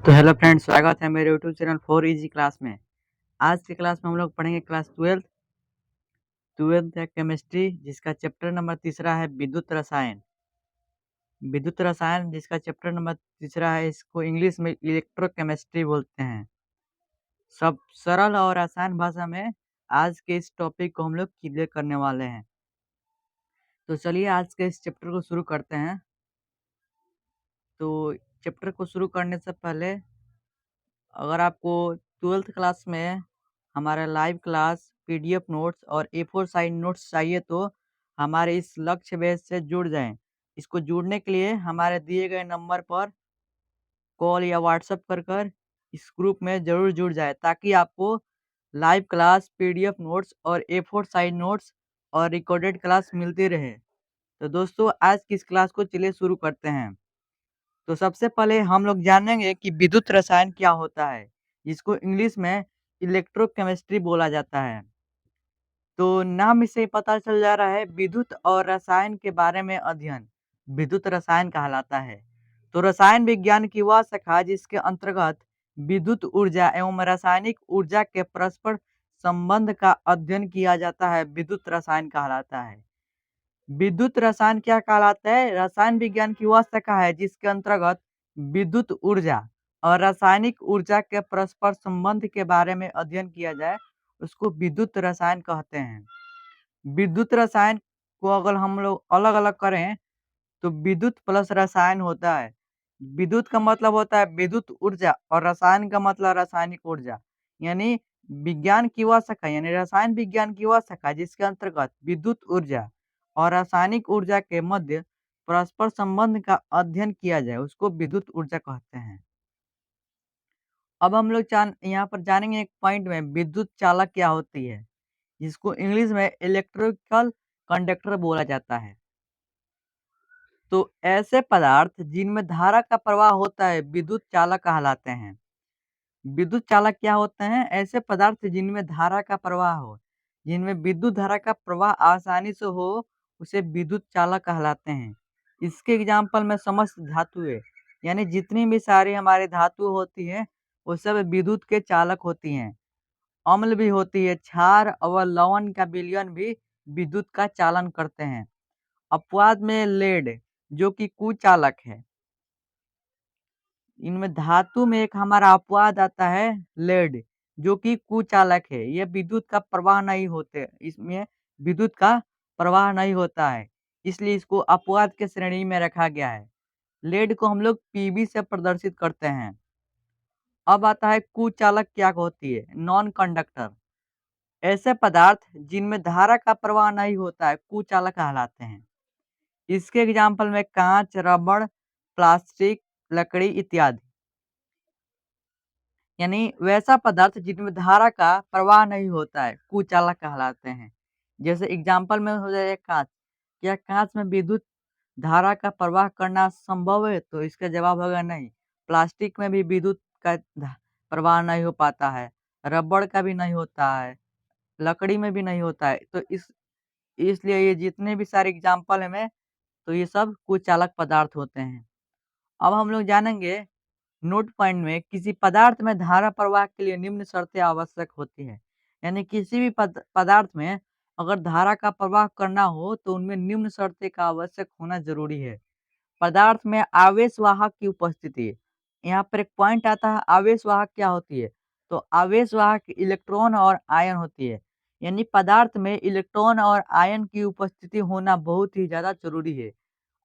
तो hello friends, स्वागत है मेरे YouTube channel for easy class में। आज की क्लास में हम लोग पढ़ेंगे क्लास ट्वेल्थ है केमिस्ट्री, जिसका चैप्टर नंबर तीसरा है विद्युत रसायन। विद्युत रसायन जिसका चैप्टर नंबर तीसरा है, इसको इंग्लिश में इलेक्ट्रोकेमिस्ट्री बोलते हैं। सब सरल और आसान भाषा में आज के इस टॉपिक को हम लोग क्लियर करने वाले हैं। तो चलिए आज के इस चैप्टर को शुरू करते हैं। तो चैप्टर को शुरू करने से पहले, अगर आपको ट्वेल्थ क्लास में हमारा लाइव क्लास, पीडीएफ नोट्स और ए4 साइज नोट्स चाहिए तो हमारे इस लक्ष्य बेस से जुड़ जाएं। इसको जुड़ने के लिए हमारे दिए गए नंबर पर कॉल या व्हाट्सएप कर इस ग्रुप में ज़रूर जुड़ जाए, ताकि आपको लाइव क्लास, पीडीएफ नोट्स और ए4 साइज नोट्स और रिकॉर्डेड क्लास मिलती रहे। तो दोस्तों, आज की इस क्लास को चलिए शुरू करते हैं। तो सबसे पहले हम लोग जानेंगे कि विद्युत रसायन क्या होता है, जिसको इंग्लिश में इलेक्ट्रोकेमिस्ट्री बोला जाता है। तो नाम से पता चल जा रहा है, विद्युत और रसायन के बारे में अध्ययन विद्युत रसायन कहलाता है। तो रसायन विज्ञान की वह शाखा जिसके अंतर्गत विद्युत ऊर्जा एवं रासायनिक ऊर्जा के परस्पर संबंध का अध्ययन किया जाता है, विद्युत रसायन कहलाता है। विद्युत रसायन क्या कहलाता है? रसायन विज्ञान की वह शाखा है जिसके अंतर्गत विद्युत ऊर्जा और रासायनिक ऊर्जा के परस्पर संबंध के बारे में अध्ययन किया जाए, उसको विद्युत रसायन कहते हैं। विद्युत रसायन को अगर हम लोग अलग अलग करें तो विद्युत प्लस रसायन होता है। विद्युत का मतलब होता है विद्युत ऊर्जा और रसायन का मतलब रासायनिक ऊर्जा। यानी विज्ञान की वह शाखा, यानी रसायन विज्ञान की वह शाखा जिसके अंतर्गत विद्युत ऊर्जा और रासायनिक ऊर्जा के मध्य परस्पर संबंध का अध्ययन किया जाए, उसको विद्युत ऊर्जा कहते हैं। अब हम लोग यहाँ पर जानेंगे एक पॉइंट में, विद्युत चालक क्या होती है, जिसको इंग्लिश में इलेक्ट्रिकल कंडक्टर बोला जाता है। तो ऐसे पदार्थ जिनमें धारा का प्रवाह होता है विद्युत चालक कहलाते हैं। विद्युत चालक क्या होते हैं? ऐसे पदार्थ जिनमें धारा का प्रवाह हो, जिनमें विद्युत धारा का प्रवाह आसानी से हो, उसे विद्युत चालक कहलाते हैं। इसके एग्जाम्पल में समस्त धातुएं, यानी जितनी भी सारी हमारी धातु होती है वो सब विद्युत के चालक होती हैं। अम्ल भी होती है, क्षार और लवण का विलयन भी विद्युत का चालन करते हैं। अपवाद में लेड, जो कि कुचालक है। इनमें धातु में एक हमारा अपवाद आता है लेड, जो कि कुचालक है। यह विद्युत का प्रवाह नहीं होते, इसमें विद्युत का प्रवाह नहीं होता है, इसलिए इसको अपवाद के श्रेणी में रखा गया है। लेड को हम लोग पीबी से प्रदर्शित करते हैं। अब आता है कुचालक क्या होती है? Non conductor. ऐसे पदार्थ जिनमें धारा का प्रवाह नहीं होता है कुचालक कहलाते हैं। इसके एग्जाम्पल में कांच, रबड़, प्लास्टिक, लकड़ी इत्यादि। यानी वैसा पदार्थ जिनमें धारा का प्रवाह नहीं होता है कुचालक कहलाते हैं। जैसे एग्जाम्पल में हो जाए कांच। क्या कांच में विद्युत धारा का प्रवाह करना संभव है? तो इसका जवाब होगा नहीं। प्लास्टिक में भी विद्युत का प्रवाह नहीं हो पाता है, रबड़ का भी नहीं होता है, लकड़ी में भी नहीं होता है। तो इसलिए ये जितने भी सारे एग्जाम्पल हैं, तो ये सब कुचालक पदार्थ होते हैं। अब हम लोग जानेंगे नोट पॉइंट में, किसी पदार्थ में धारा प्रवाह के लिए निम्न शर्तें आवश्यक होती है। यानी किसी भी पदार्थ में अगर धारा का प्रवाह करना हो तो उनमें निम्न शर्तें का आवश्यक होना जरूरी है। पदार्थ में आवेश वाहक की उपस्थिति। यहाँ पर एक पॉइंट आता है, आवेश वाहक क्या होती है? तो आवेश वाहक इलेक्ट्रॉन और आयन होती है। यानी पदार्थ में इलेक्ट्रॉन और आयन की उपस्थिति होना बहुत ही ज्यादा जरूरी है।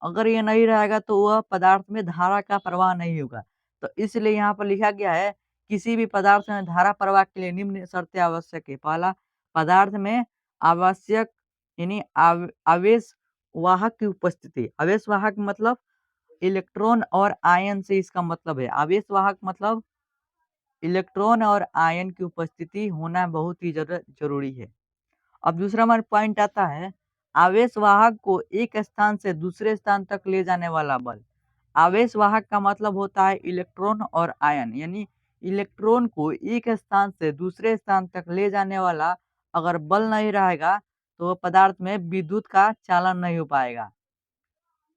अगर ये नहीं रहेगा तो वह पदार्थ में धारा का प्रवाह नहीं होगा। तो इसलिए यहाँ पर लिखा गया है, किसी भी पदार्थ में धारा प्रवाह के लिए निम्न शर्तें आवश्यक है। पहला, पदार्थ में आवश्यक यानी आवेश वाहक की उपस्थिति। आवेश वाहक मतलब इलेक्ट्रॉन और आयन से इसका मतलब है। आवेश वाहक मतलब इलेक्ट्रॉन और आयन की उपस्थिति होना बहुत ही जरूरी है। अब दूसरा हमारा पॉइंट आता है, आवेश वाहक को एक स्थान से दूसरे स्थान तक ले जाने वाला बल। आवेश वाहक का मतलब होता है इलेक्ट्रॉन और आयन। यानी इलेक्ट्रॉन को एक स्थान से दूसरे स्थान तक ले जाने वाला अगर बल नहीं रहेगा तो वह पदार्थ में विद्युत का चालन नहीं हो पाएगा।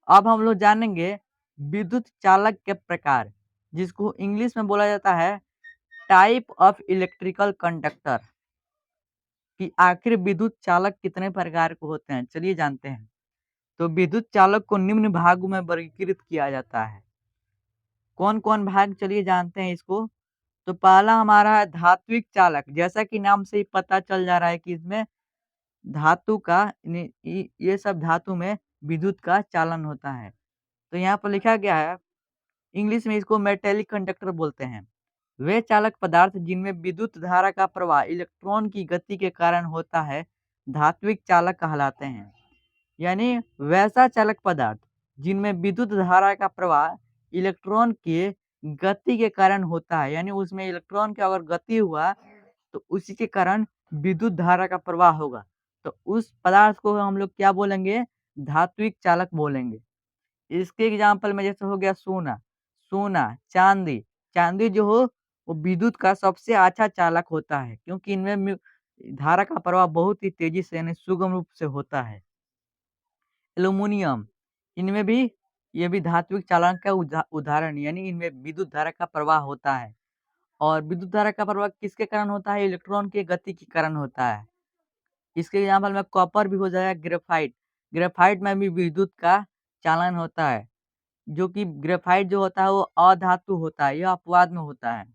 अब हम लोग जानेंगे विद्युत चालक के प्रकार। जिसको इंग्लिश में बोला जाता है टाइप ऑफ इलेक्ट्रिकल कंडक्टर, कि आखिर विद्युत चालक कितने प्रकार के होते हैं, चलिए जानते हैं। तो विद्युत चालक को निम्न भागों में वर्गीकृत किया जाता है। कौन कौन भाग, चलिए जानते हैं इसको। तो पहला हमारा है धात्विक चालक, जैसा कि नाम से ही पता चल जा रहा है कि इसमें धातु का ये सब धातु में विद्युत का चालन होता है। तो यहाँ पर लिखा गया है, इंग्लिश में इसको मेटेलिक कंडक्टर बोलते हैं। वे चालक पदार्थ जिनमें विद्युत धारा का प्रवाह इलेक्ट्रॉन की गति के कारण होता है धात्विक चालक कहलाते हैं। यानी वैसा चालक पदार्थ जिनमें विद्युत धारा का प्रवाह इलेक्ट्रॉन के गति के कारण होता है, यानी उसमें इलेक्ट्रॉन का अगर गति हुआ तो उसी के कारण विद्युत धारा का प्रवाह होगा, तो उस पदार्थ को हम लोग क्या बोलेंगे, धात्विक चालक बोलेंगे। इसके एग्जाम्पल में जैसे हो गया सोना, चांदी। चांदी जो हो वो विद्युत का सबसे अच्छा चालक होता है, क्योंकि इनमें धारा का प्रवाह बहुत ही तेजी से यानी सुगम रूप से होता है। एल्युमिनियम, इनमें भी ये भी धात्विक चालक का उदाहरण, यानी इनमें विद्युत धारा का प्रवाह होता है। और विद्युत धारा का प्रवाह किसके कारण होता है, इलेक्ट्रॉन की गति के कारण होता है। इसके एग्जाम्पल में कॉपर भी हो जाएगा, ग्रेफाइट। ग्रेफाइट में भी विद्युत का चालन होता है, जो कि ग्रेफाइट जो होता है वो अधातु होता है, यह अपवाद में होता है।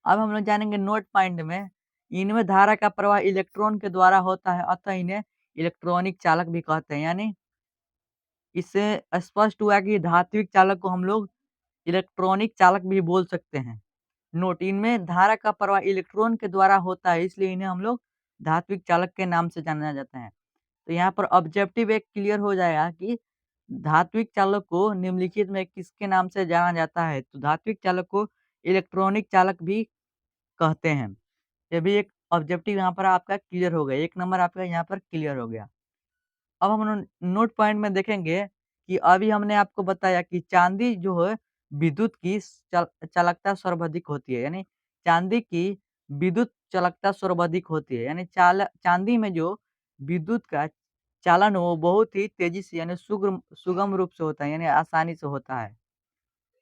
अब हम लोग जानेंगे नोट पॉइंट में, इनमें धारा का प्रवाह इलेक्ट्रॉन के द्वारा होता है, अतः इन्हें इलेक्ट्रॉनिक चालक भी कहते हैं। यानी इससे स्पष्ट हुआ कि धात्विक चालक को हम लोग इलेक्ट्रॉनिक चालक भी बोल सकते हैं। नोट, इनमें धारा का प्रवाह इलेक्ट्रॉन के द्वारा होता है, इसलिए इन्हें हम लोग धात्विक चालक के नाम से जाना जाता है। तो यहाँ पर ऑब्जेक्टिव एक क्लियर हो जाएगा कि धात्विक चालक को निम्नलिखित में किसके नाम से जाना जाता है, तो धात्विक चालक को इलेक्ट्रॉनिक चालक भी कहते हैं। ये भी एक ऑब्जेक्टिव यहाँ पर आपका क्लियर हो गया, 1 नंबर आपका यहाँ पर क्लियर हो गया। अब हम नोट पॉइंट में देखेंगे कि अभी हमने आपको बताया कि चांदी जो है विद्युत की चालकता सर्वाधिक होती है, यानी चांदी की विद्युत चालकता सर्वाधिक होती है, यानी चांदी में जो विद्युत का चालन वो बहुत ही तेजी से यानी सुगम रूप से होता है, यानी आसानी से होता है।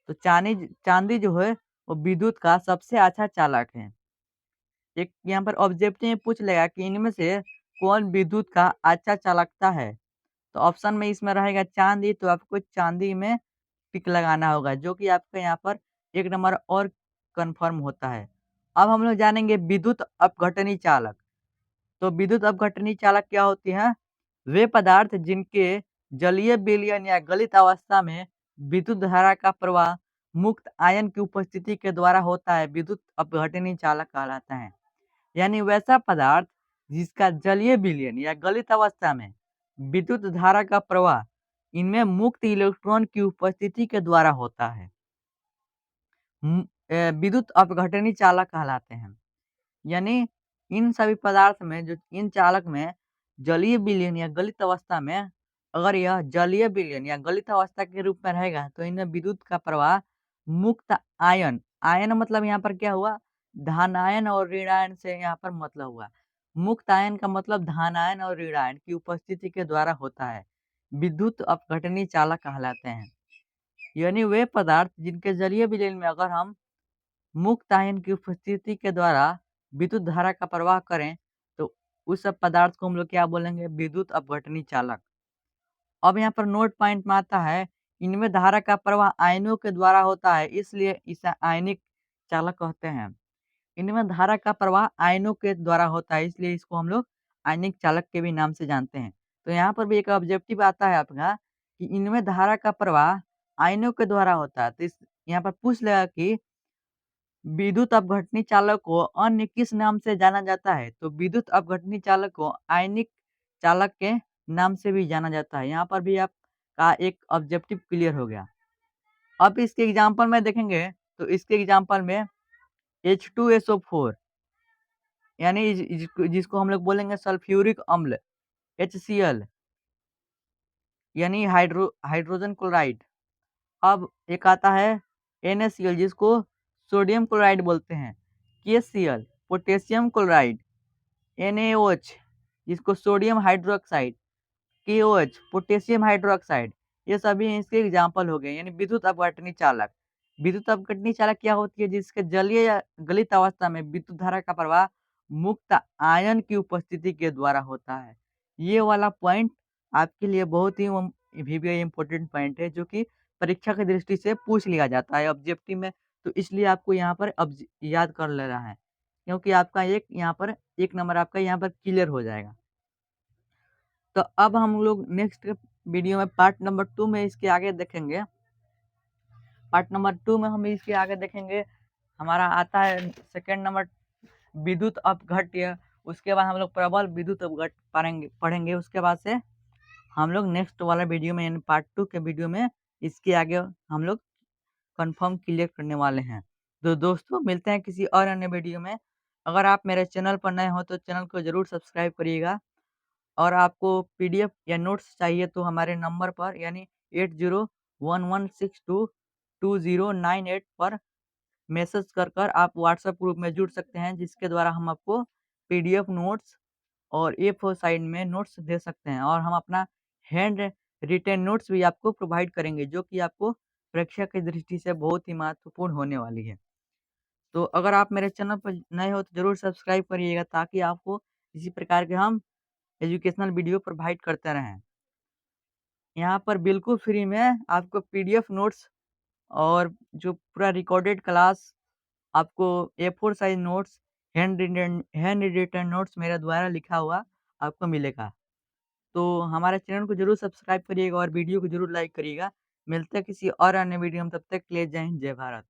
तो चांदी जो है वो विद्युत का सबसे अच्छा चालक है। एक यहाँ पर ऑब्जेक्टिव में पूछ लेगा कि इनमें से कौन विद्युत का अच्छा चालकता है, तो ऑप्शन में इसमें रहेगा चांदी, तो आपको चांदी में टिक लगाना होगा, जो कि आपका यहाँ पर 1 नंबर और कंफर्म होता है। अब हम लोग जानेंगे विद्युत अपघटनी चालक। तो विद्युत अपघटनी चालक क्या होती है, वे पदार्थ जिनके जलीय विलयन या गलित अवस्था में विद्युत धारा का प्रवाह मुक्त आयन की उपस्थिति के द्वारा होता है, विद्युत अपघटनी चालक कहलाता है। यानी वैसा पदार्थ जिसका जलीय विलयन या गलित अवस्था में विद्युत धारा का प्रवाह इनमें मुक्त इलेक्ट्रॉन की उपस्थिति के द्वारा होता है, विद्युत अपघटनी चालक कहलाते हैं। यानी इन सभी पदार्थ में जो इन चालक में जलीय विलयन या गलित अवस्था में, अगर यह जलीय विलयन या गलित अवस्था के रूप में रहेगा तो इनमें विद्युत का प्रवाह मुक्त आयन, आयन मतलब यहाँ पर क्या हुआ, धनायन और ऋणायन से यहाँ पर मतलब हुआ। मुक्त आयन का मतलब धनायन और ऋणायन की उपस्थिति के द्वारा होता है, विद्युत अपघटनी चालक कहलाते हैं। यानी वे पदार्थ जिनके जलीय विलयन में अगर हम मुक्त आयन की उपस्थिति के द्वारा विद्युत धारा का प्रवाह करें तो उस सब पदार्थ को हम लोग क्या बोलेंगे, विद्युत अपघटनी चालक। अब यहाँ पर नोट पॉइंट में आता है, इनमें धारा का प्रवाह आयनों के द्वारा होता है, इसलिए इसे आयनिक चालक कहते हैं। इनमें धारा का प्रवाह आयनों के द्वारा होता है, इसलिए इसको हम लोग आयनिक चालक के भी नाम से जानते हैं। तो यहाँ पर भी एक ऑब्जेक्टिव आता है आपका कि इनमें धारा का प्रवाह आयनों के द्वारा होता है, तो इस यहाँ पर पूछ लेगा कि विद्युत अपघटनी चालक को अन्य किस नाम से जाना जाता है, तो विद्युत अपघटनी चालक को आयनिक चालक के नाम से भी जाना जाता है। यहाँ पर भी आपका एक ऑब्जेक्टिव क्लियर हो गया। अब इसके एग्जाम्पल में देखेंगे तो इसके एग्जाम्पल में H2SO4 यानी जिसको हम लोग बोलेंगे सल्फ्यूरिक अम्ल, HCl यानी हाइड्रोजन क्लोराइड। अब एक आता है NaCl जिसको सोडियम क्लोराइड बोलते हैं, KCl पोटेशियम क्लोराइड, NaOH जिसको sodium hydroxide, KOH potassium hydroxide, ये सभी इसके एग्जाम्पल हो गए, यानी विद्युत अपघटनी चालक। विद्युत अपघटनीय चालक क्या होती है? जिसके जलीय या गलित अवस्था में विद्युत धारा का प्रवाह मुक्त आयन की उपस्थिति के द्वारा होता है। ये वाला पॉइंट आपके लिए बहुत ही इम्पोर्टेंट पॉइंट है, जो कि परीक्षा की दृष्टि से पूछ लिया जाता है ऑब्जेक्टिव में, तो इसलिए आपको यहाँ पर याद कर लेना है, क्योंकि आपका एक यहाँ पर 1 नंबर आपका यहाँ पर क्लियर हो जाएगा। तो अब हम लोग नेक्स्ट वीडियो में पार्ट नंबर 2 में इसके आगे देखेंगे। पार्ट नंबर 2 में हम इसके आगे देखेंगे, हमारा आता है सेकंड नंबर विद्युत अपघट्य। उसके बाद हम लोग प्रबल विद्युत अपघट पढ़ेंगे। उसके बाद से हम लोग नेक्स्ट वाला वीडियो में यानी पार्ट 2 के वीडियो में इसके आगे हम लोग कंफर्म क्लियर करने वाले हैं। तो दोस्तों मिलते हैं किसी और अन्य वीडियो में। अगर आप मेरे चैनल पर नए हो तो चैनल को ज़रूर सब्सक्राइब करिएगा, और आपको पीडीएफ या नोट्स चाहिए तो हमारे नंबर पर यानी 8011622098 पर मैसेज कर आप व्हाट्सएप ग्रुप में जुड़ सकते हैं, जिसके द्वारा हम आपको पीडीएफ नोट्स और A4 साइज में नोट्स दे सकते हैं, और हम अपना हैंड रिटेन नोट्स भी आपको प्रोवाइड करेंगे, जो कि आपको परीक्षा की दृष्टि से बहुत ही महत्वपूर्ण होने वाली है। तो अगर आप मेरे चैनल पर नए हो तो ज़रूर सब्सक्राइब करिएगा, ताकि आपको इसी प्रकार के हम एजुकेशनल वीडियो प्रोवाइड करते रहें। यहाँ पर बिल्कुल फ्री में आपको पीडीएफ नोट्स और जो पूरा रिकॉर्डेड क्लास, आपको A4 size notes, hand written notes मेरे द्वारा लिखा हुआ आपको मिलेगा। तो हमारे चैनल को ज़रूर सब्सक्राइब करिएगा और वीडियो को ज़रूर लाइक करिएगा। मिलते हैं किसी और अन्य वीडियो में, तब तक के लिए जय हिंद, जय भारत।